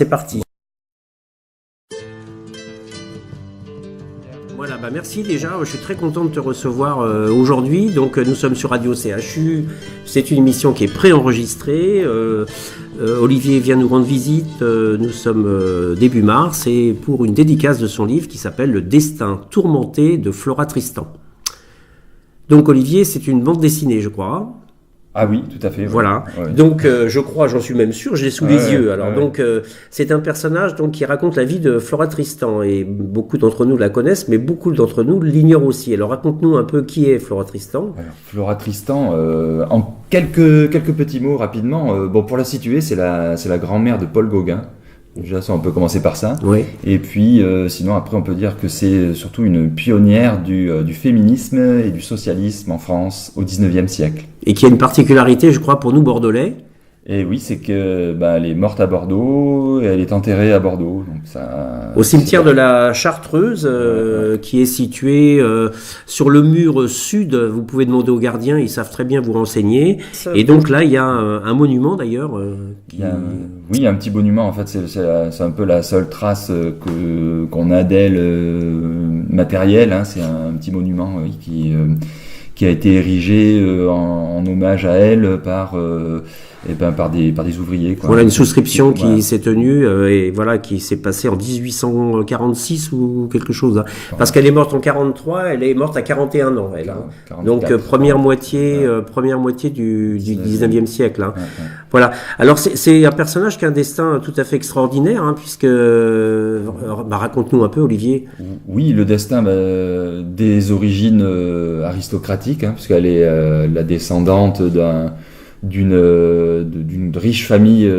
c'est parti. Voilà, merci déjà, je suis très content de te recevoir aujourd'hui. Donc nous sommes sur Radio CHU, c'est une émission qui est préenregistrée. Olivier vient nous rendre visite, nous sommes début mars, et pour une dédicace de son livre qui s'appelle Le destin tourmenté de Flora Tristan. Donc Olivier, c'est une bande dessinée, je crois. Ah oui, tout à fait. Voilà. Ouais. Donc je crois, j'en suis même sûr, je l'ai sous les yeux. Alors donc c'est un personnage donc qui raconte la vie de Flora Tristan, et beaucoup d'entre nous la connaissent, mais beaucoup d'entre nous l'ignorent aussi. Alors raconte-nous un peu qui est Flora Tristan. Alors, Flora Tristan, en quelques petits mots rapidement. Pour la situer, c'est la grand-mère de Paul Gauguin. Déjà, ça, on peut commencer par ça. Oui. Et puis, sinon, après, on peut dire que c'est surtout une pionnière du féminisme et du socialisme en France au XIXe siècle. Et qui a une particularité, je crois, pour nous Bordelais. Et oui, c'est que elle est morte à Bordeaux et elle est enterrée à Bordeaux. Donc ça, au cimetière de la Chartreuse, qui est situé sur le mur sud. Vous pouvez demander aux gardiens, ils savent très bien vous renseigner. Et donc là, il y a un monument d'ailleurs. Il y a un petit monument. En fait, c'est un peu la seule trace qu'on a d'elle matérielle. Hein. C'est un petit monument qui a été érigé en hommage à elle par des ouvriers. Quoi. Voilà une souscription qui s'est tenue et voilà qui s'est passée en 1846 ou quelque chose. Hein. Parce qu'elle est morte en 43, elle est morte à 41 ans. Elle, hein. Donc première moitié du 19e siècle. Hein. Ouais. Voilà. Alors c'est un personnage qui a un destin tout à fait extraordinaire, hein, puisque raconte-nous un peu, Olivier. Oui, le destin des origines aristocratiques, hein, puisqu'elle est la descendante d'une riche famille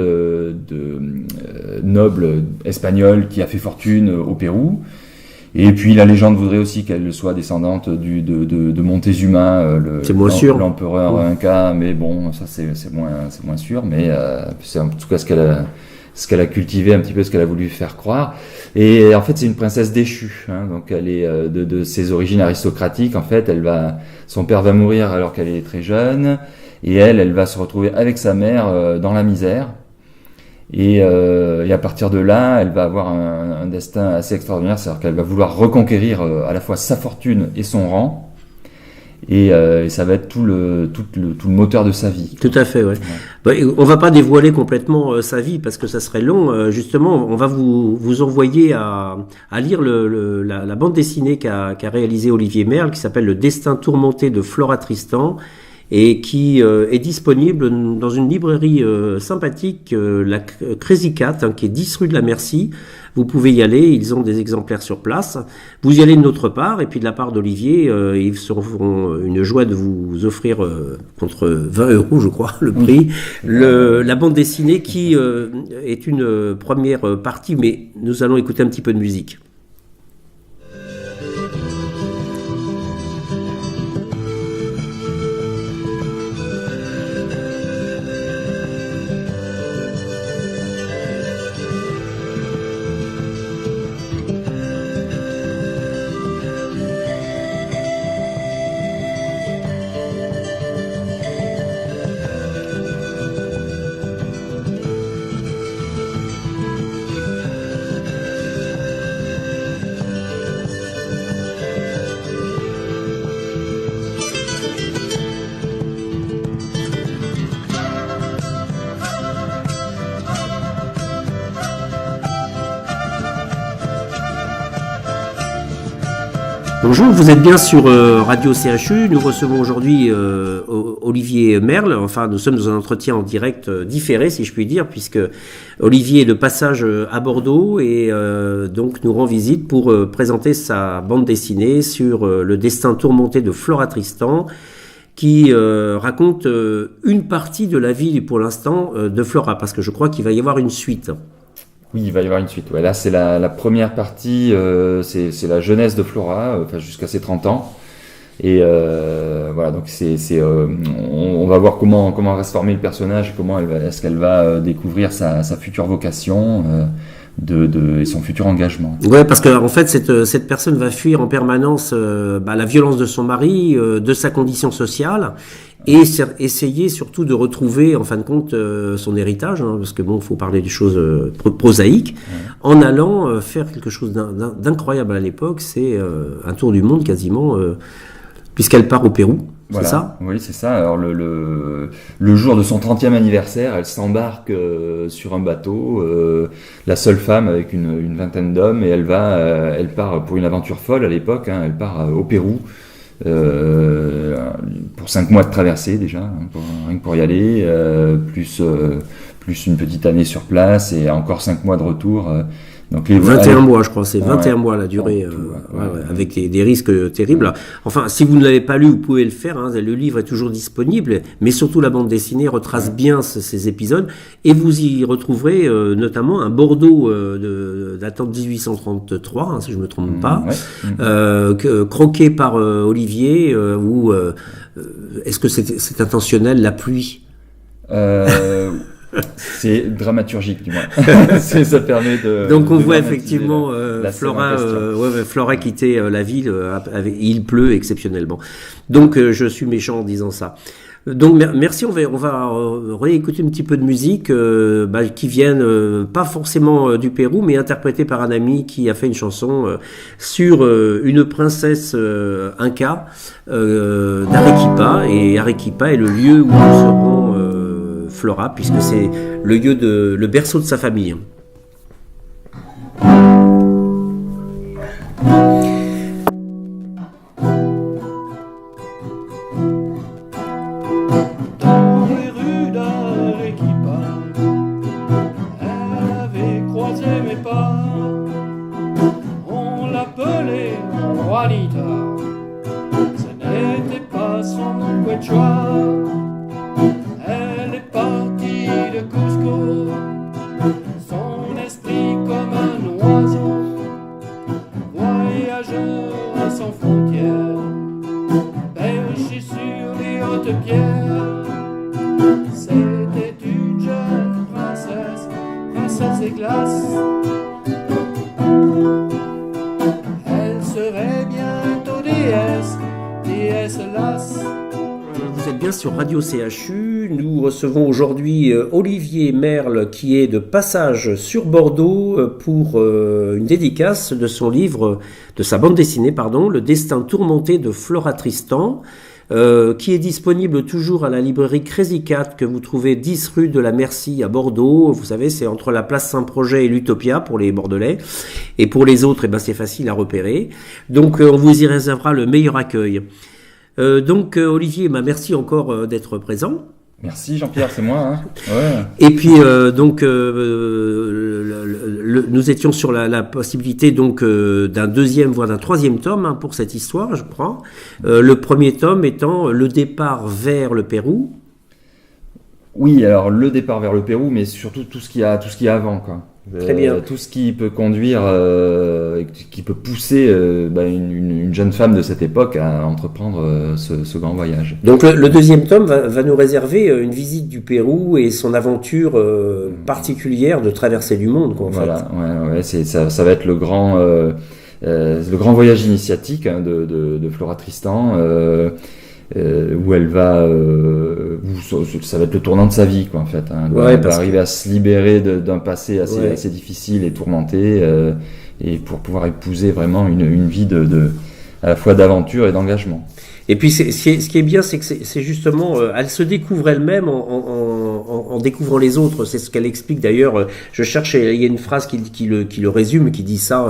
noble espagnole qui a fait fortune au Pérou. Et puis la légende voudrait aussi qu'elle soit descendante de Montezuma, l'empereur Inca, mais bon, ça c'est moins sûr, mais c'est en tout cas ce qu'elle a cultivé un petit peu, ce qu'elle a voulu faire croire. Et en fait, c'est une princesse déchue, hein, donc elle est de ses origines aristocratiques. En fait, son père va mourir alors qu'elle est très jeune. Et elle va se retrouver avec sa mère dans la misère. Et à partir de là, elle va avoir un destin assez extraordinaire, c'est-à-dire qu'elle va vouloir reconquérir à la fois sa fortune et son rang. Et ça va être tout le moteur de sa vie. Tout à fait, ouais. On va pas dévoiler complètement sa vie parce que ça serait long. Justement, on va vous envoyer à lire la bande dessinée qu'a réalisée Olivier Merle, qui s'appelle Le destin tourmenté de Flora Tristan, et qui est disponible dans une librairie sympathique, la Crazy Cat, hein, qui est 10 rue de la Merci. Vous pouvez y aller, ils ont des exemplaires sur place. Vous y allez de notre part, et puis de la part d'Olivier, ils seront une joie de vous offrir contre 20 €, je crois, le prix, la bande dessinée qui est une première partie, mais nous allons écouter un petit peu de musique. Bonjour, vous êtes bien sur Radio CHU. Nous recevons aujourd'hui Olivier Merle. Enfin, nous sommes dans un entretien en direct différé, si je puis dire, puisque Olivier est de passage à Bordeaux et donc nous rend visite pour présenter sa bande dessinée sur le destin tourmenté de Flora Tristan, qui raconte une partie de la vie, pour l'instant, de Flora, parce que je crois qu'il va y avoir une suite. Oui, il va y avoir une suite. Ouais, là, c'est la première partie, c'est la jeunesse de Flora, jusqu'à ses 30 ans. Et voilà, donc on va voir comment va se former le personnage, est-ce qu'elle va découvrir sa future vocation et son futur engagement. Ouais, parce que en fait, cette personne va fuir en permanence la violence de son mari, de sa condition sociale. Et essayer surtout de retrouver, en fin de compte, son héritage, hein, parce que bon, faut parler des choses prosaïques, en allant faire quelque chose d'incroyable à l'époque. C'est un tour du monde quasiment, puisqu'elle part au Pérou. Voilà. C'est ça ? Oui, c'est ça. Alors le jour de son 30e anniversaire, elle s'embarque sur un bateau, la seule femme avec une vingtaine d'hommes, et elle part pour une aventure folle à l'époque. Hein, elle part au Pérou pour 5 mois de traversée déjà, hein, rien que pour y aller, plus une petite année sur place et encore 5 mois de retour. Donc 21 mois, je crois, c'est 21 mois la durée, avec des risques terribles. Enfin, si vous ne l'avez pas lu, vous pouvez le faire, hein, le livre est toujours disponible, mais surtout la bande dessinée retrace bien ces épisodes, et vous y retrouverez notamment un Bordeaux datant de 1833, hein, si je ne me trompe pas, croqué par Olivier, où est-ce que c'est intentionnel, la pluie c'est dramaturgique, du moins. Ça permet de. Donc on voit effectivement Flora quitter la ville. Il pleut exceptionnellement. Donc je suis méchant en disant ça. Donc merci. On va réécouter un petit peu de musique qui viennent pas forcément du Pérou, mais interprétée par un ami qui a fait une chanson sur une princesse inca d'Arequipa, et Arequipa est le lieu où nous serons. Flora, puisque c'est le berceau de sa famille. Dans les rues d'Arequipa, elle avait croisé mes pas. On l'appelait Juanita, ce n'était pas son nom quechua. Son esprit comme un oiseau, voyageur sans frontières, perché sur les hautes pierres. C'était une jeune princesse des glaces. Elle serait bientôt déesse lasse. Vous êtes bien sur Radio CHU, nous recevons aujourd'hui Olivier Merle qui est de passage sur Bordeaux pour une dédicace de son livre, de sa bande dessinée, Le destin tourmenté de Flora Tristan, qui est disponible toujours à la librairie Crazy Cat que vous trouvez 10 rue de la Merci à Bordeaux. Vous savez, c'est entre la place Saint-Projet et l'Utopia pour les Bordelais, et pour les autres, c'est facile à repérer. Donc on vous y réservera le meilleur accueil. Olivier, merci encore d'être présent. Merci Jean-Pierre, c'est moi. Hein. Ouais. Et puis nous étions sur la possibilité d'un deuxième voire d'un troisième tome pour cette histoire, je crois. Le premier tome étant le départ vers le Pérou. Oui, alors le départ vers le Pérou, mais surtout tout ce qu'il y a avant, quoi. Très bien. Tout ce qui peut conduire, qui peut pousser une jeune femme de cette époque à entreprendre ce grand voyage. Donc le deuxième tome va nous réserver une visite du Pérou et son aventure particulière de traversée du monde, quoi, en voilà, fait. Ça va être le grand voyage initiatique de Flora Tristan. Où elle va, ça va être le tournant de sa vie, quoi, en fait. Hein. Elle va arriver à se libérer d'un passé assez difficile et tourmenté, et pour pouvoir épouser vraiment une vie à la fois d'aventure et d'engagement. Et puis ce qui est bien, c'est que c'est justement, elle se découvre elle-même en découvrant les autres. C'est ce qu'elle explique d'ailleurs. Je cherche, il y a une phrase qui le résume, qui dit ça.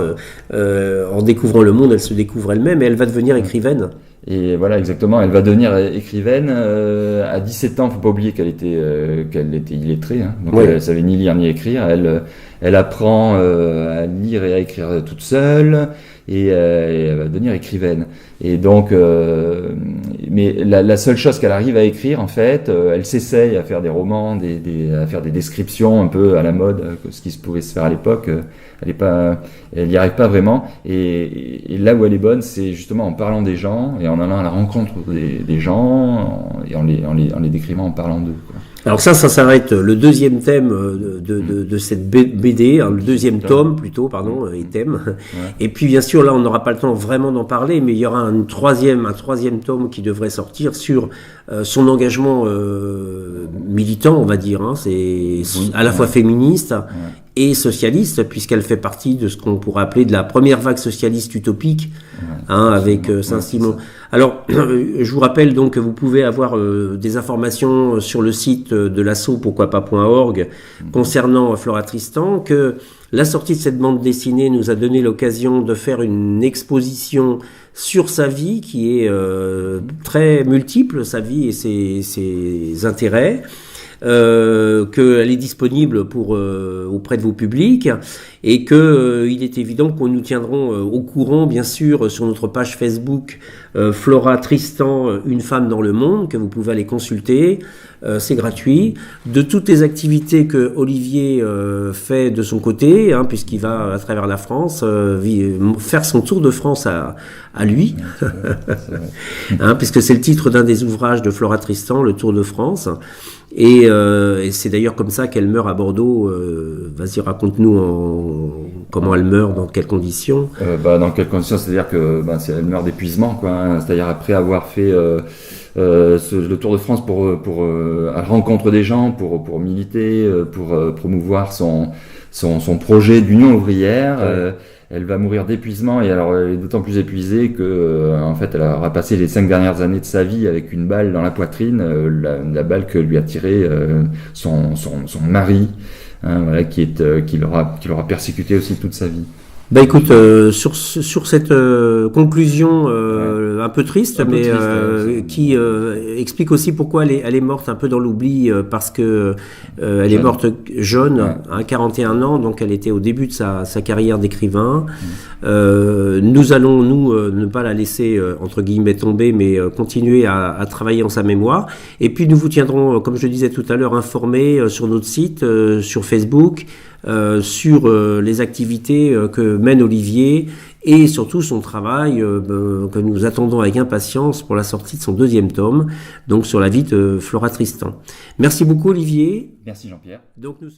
En découvrant le monde, elle se découvre elle-même et elle va devenir écrivaine. Et voilà, exactement, elle va devenir écrivaine. À 17 ans, faut pas oublier qu'elle était illettrée, hein. Donc elle savait ni lire ni écrire. Elle apprend à lire et à écrire toute seule, et elle va devenir écrivaine. Et donc, mais la seule chose qu'elle arrive à écrire, en fait, elle s'essaye à faire des romans, à faire des descriptions un peu à la mode, ce qui pouvait se faire à l'époque. Elle n'y arrive pas vraiment. Et là où elle est bonne, c'est justement en parlant des gens et en allant à la rencontre des gens et en les décrivant en parlant d'eux, quoi. Alors ça s'arrête le deuxième thème de cette BD, hein, le deuxième tome plutôt, pardon, et thème. Ouais. Et puis bien sûr là on n'aura pas le temps vraiment d'en parler, mais il y aura un troisième tome qui devrait sortir sur son engagement militant, on va dire. Hein, c'est à la fois féministe et socialiste, puisqu'elle fait partie de ce qu'on pourrait appeler de la première vague socialiste utopique, avec Saint-Simon. Alors, je vous rappelle donc que vous pouvez avoir des informations sur le site de l'asso pourquoipas.org concernant Flora Tristan, que la sortie de cette bande dessinée nous a donné l'occasion de faire une exposition sur sa vie qui est très multiple, sa vie et ses intérêts. Qu'elle est disponible auprès de vos publics et que il est évident qu'on nous tiendrons au courant, bien sûr, sur notre page Facebook Flora Tristan, une femme dans le monde, que vous pouvez aller consulter. C'est gratuit. De toutes les activités que Olivier fait de son côté, hein, puisqu'il va à travers la France faire son tour de France à lui, hein, puisque c'est le titre d'un des ouvrages de Flora Tristan, le Tour de France. Et c'est d'ailleurs comme ça qu'elle meurt à Bordeaux. Vas-y, raconte-nous comment elle meurt, dans quelles conditions. Dans quelles conditions, c'est-à-dire que elle meurt d'épuisement, quoi. Hein, c'est-à-dire après avoir fait le Tour de France pour à la rencontre des gens, pour militer, pour promouvoir son projet d'union ouvrière. Ouais. Elle va mourir d'épuisement et alors elle est d'autant plus épuisée que en fait elle aura passé les 5 dernières années de sa vie avec une balle dans la poitrine, la balle que lui a tirée son mari, hein, voilà, qui l'aura persécuté aussi toute sa vie. Bah écoute, sur cette conclusion un peu triste, mais qui explique aussi pourquoi elle est morte un peu dans l'oubli, parce que elle est morte jeune, à 41 ans, donc elle était au début de sa carrière d'écrivain. Nous allons, ne pas la laisser, entre guillemets, tomber, mais continuer à travailler en sa mémoire. Et puis nous vous tiendrons, comme je le disais tout à l'heure, informés sur notre site, sur Facebook, sur les activités que mène Olivier et surtout son travail que nous attendons avec impatience pour la sortie de son 2e tome, donc sur la vie de Flora Tristan. Merci beaucoup Olivier. Merci Jean-Pierre. Donc nous